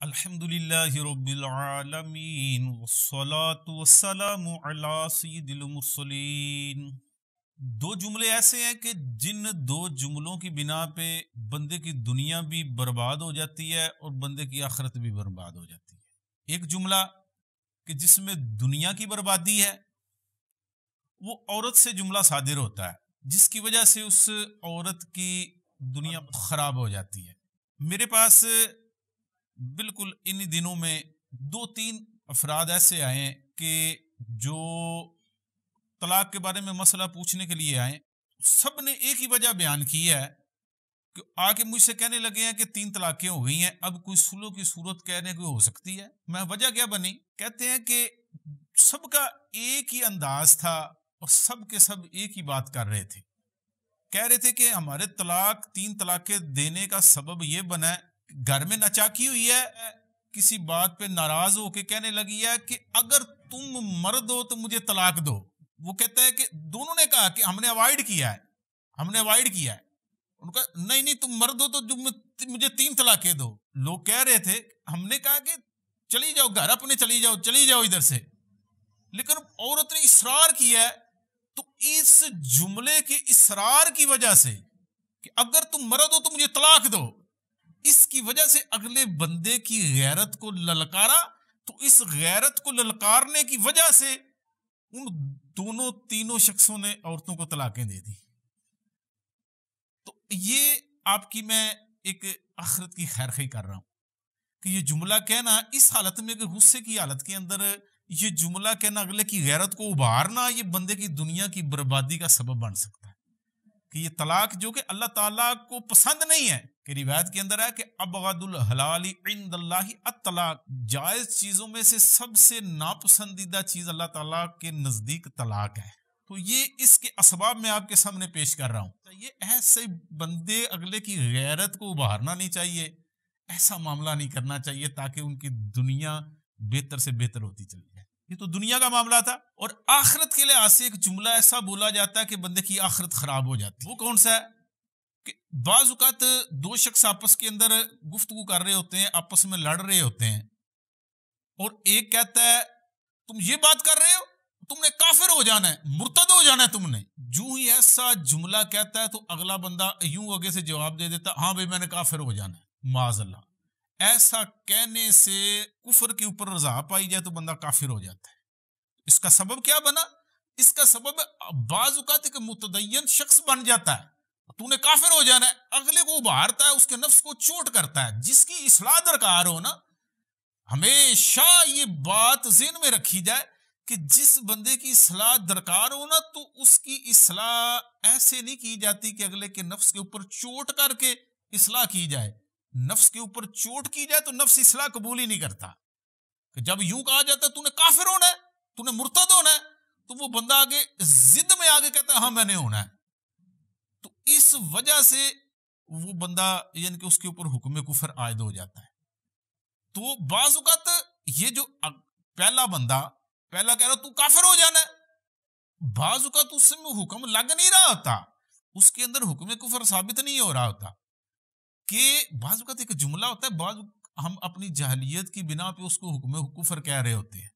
الحمد للہ رب العالمین والصلاة والسلام علی سید المرسلین۔ دو جملے ایسے ہیں کہ جن دو جملوں کی بنا پہ بندے کی دنیا بھی برباد ہو جاتی ہے اور بندے کی آخرت بھی برباد ہو جاتی ہے۔ ایک جملہ کہ جس میں دنیا کی بربادی ہے، وہ عورت سے جملہ صادر ہوتا ہے جس کی وجہ سے اس عورت کی دنیا خراب ہو جاتی ہے۔ میرے پاس بالکل ان دنوں میں دو تین افراد ایسے آئے ہیں کہ جو طلاق کے بارے میں مسئلہ پوچھنے کے لیے آئے، سب نے ایک ہی وجہ بیان کی ہے کہ آ کے مجھ سے کہنے لگے ہیں کہ 3 طلاقیں ہو گئی ہیں، اب کوئی سلو کی صورت کہنے کو ہو سکتی ہے۔ میں وجہ کیا بنی؟ کہتے ہیں کہ سب کا ایک ہی انداز تھا اور سب کے سب ایک ہی بات کر رہے تھے، کہہ رہے تھے کہ ہمارے 3 طلاقیں دینے کا سبب یہ بنا ہے، گھر میں نچاکی ہوئی ہے، کسی بات پہ ناراض ہو کے کہنے لگی ہے کہ اگر تم مرد ہو تو مجھے طلاق دو۔ وہ کہتا ہے کہ دونوں نے کہا کہ ہم نے اوائڈ کیا ہے، ان کا نہیں تم مرد ہو تو مجھے 3 طلاقیں دو۔ لوگ کہہ رہے تھے، ہم نے کہا کہ چلی جاؤ گھر اپنے، چلی جاؤ ادھر سے، لیکن عورت نے اصرار کیا ہے۔ تو اس جملے کے اصرار کی وجہ سے کہ اگر تم مرد ہو تو مجھے طلاق دو، اس کی وجہ سے اگلے بندے کی غیرت کو للکارا، تو اس غیرت کو للکارنے کی وجہ سے ان تینوں شخصوں نے عورتوں کو طلاقیں دے دی۔ تو یہ آپ کی میں ایک آخرت کی خیر خواہی کر رہا ہوں کہ یہ جملہ کہنا اس حالت میں کہ غصے کی حالت کے اندر یہ جملہ کہنا اگلے کی غیرت کو ابھارنا، یہ بندے کی دنیا کی بربادی کا سبب بن سکتا ہے۔ کہ یہ طلاق جو کہ اللہ تعالیٰ کو پسند نہیں ہے، کہ روایت کے اندر ہے کہ ابغض الحلال عند اللہ الطلاق، جائز چیزوں میں سے سب سے ناپسندیدہ چیز اللہ تعالیٰ کے نزدیک طلاق ہے۔ تو یہ اس کے اسباب میں آپ کے سامنے پیش کر رہا ہوں۔ یہ ایسے بندے اگلے کی غیرت کو ابھارنا نہیں چاہیے، ایسا معاملہ نہیں کرنا چاہیے تاکہ ان کی دنیا بہتر سے بہتر ہوتی چلی جائے۔ یہ تو دنیا کا معاملہ تھا، اور آخرت کے لحاظ سے ایک جملہ ایسا بولا جاتا ہے کہ بندے کی آخرت خراب ہو جاتی ہے۔ وہ کون سا ہے؟ کہ بعض اوقات 2 شخص آپس کے اندر گفتگو کر رہے ہوتے ہیں، آپس میں لڑ رہے ہوتے ہیں، اور ایک کہتا ہے تم یہ بات کر رہے ہو، تم نے کافر ہو جانا ہے، مرتد ہو جانا ہے تم نے۔ جو ہی ایسا جملہ کہتا ہے تو اگلا بندہ یوں آگے سے جواب دے دیتا، ہاں بھائی میں نے کافر ہو جانا ہے، معاذ اللہ۔ ایسا کہنے سے کفر کے اوپر رضا پائی جائے تو بندہ کافر ہو جاتا ہے۔ اس کا سبب کیا بنا؟ اس کا سبب بعض اوقات ایک متدین شخص بن جاتا ہے، تو نے کافر ہو جانا ہے، اگلے کو ابھارتا ہے، اس کے نفس کو چوٹ کرتا ہے۔ جس کی اصلاح درکار ہو نا، ہمیشہ یہ بات ذہن میں رکھی جائے کہ جس بندے کی اصلاح درکار ہو نا، تو اس کی اصلاح ایسے نہیں کی جاتی کہ اگلے کے نفس کے اوپر چوٹ کر کے اصلاح کی جائے۔ نفس کے اوپر چوٹ کی جائے تو نفس اصلاح قبول ہی نہیں کرتا۔ کہ جب یوں کہا جاتا ہے تو نے کافر ہونا ہے، تو نے مرتد ہونا ہے، تو وہ بندہ آگے ضد میں آگے کہتا ہے ہاں میں نے ہونا ہے۔ تو اس وجہ سے وہ بندہ یعنی کہ اس کے اوپر حکم کفر عائد ہو جاتا ہے۔ تو بعض اوقات یہ جو پہلا بندہ پہلا کہہ رہا تو کافر ہو جانا ہے، بعض اوقات اس میں حکم لگ نہیں رہا ہوتا، اس کے اندر حکم کفر ثابت نہیں ہو رہا ہوتا۔ کہ بعض اوقات ایک جملہ ہوتا ہے، بعض ہم اپنی جاہلیت کی بنا پہ اس کو حکم کفر کہہ رہے ہوتے ہیں۔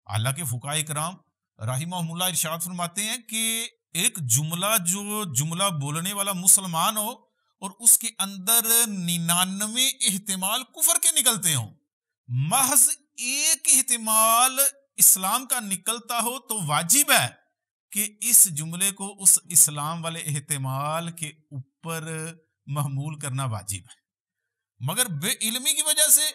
اللہ کے فقہاء کرام رحمہم اللہ ارشاد فرماتے ہیں کہ ایک جملہ بولنے والا مسلمان ہو اور اس کے اندر 99 احتمال کفر کے نکلتے ہوں، محض ایک احتمال اسلام کا نکلتا ہو تو واجب ہے کہ اس جملے کو اس اسلام والے احتمال کے اوپر محمول کرنا واجب ہے۔ مگر بے علمی کی وجہ سے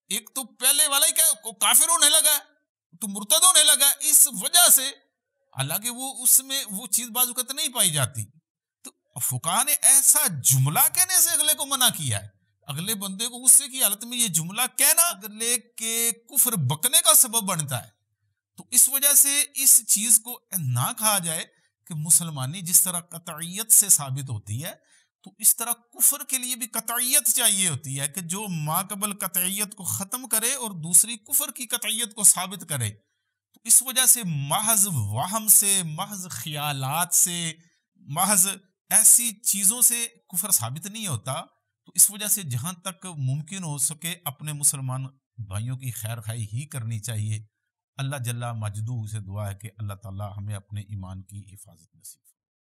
ایک تو پہلے والا ہی کافر ہونے لگا ہے، تو مرتد ہونے لگا، اس وجہ سے حالانکہ وہ اس میں وہ چیز بعض اوقات نہیں پائی جاتی۔ تو فقہاء نے ایسا جملہ کہنے سے اگلے کو منع کیا ہے، اگلے بندے کو غصے کی حالت میں یہ جملہ کہنا اگلے کے کفر بکنے کا سبب بنتا ہے۔ تو اس وجہ سے اس چیز کو نہ کہا جائے کہ مسلمانی جس طرح قطعیت سے ثابت ہوتی ہے، تو اس طرح کفر کے لیے بھی قطعیت چاہیے ہوتی ہے کہ جو ما قبل قطعیت کو ختم کرے اور دوسری کفر کی قطعیت کو ثابت کرے۔ تو اس وجہ سے محض وہم سے، محض خیالات سے، محض ایسی چیزوں سے کفر ثابت نہیں ہوتا۔ تو اس وجہ سے جہاں تک ممکن ہو سکے اپنے مسلمان بھائیوں کی خیر خواہی ہی کرنی چاہیے۔ اللہ جل مجدہ سے دعا ہے کہ اللہ تعالی ہمیں اپنے ایمان کی حفاظت نصیب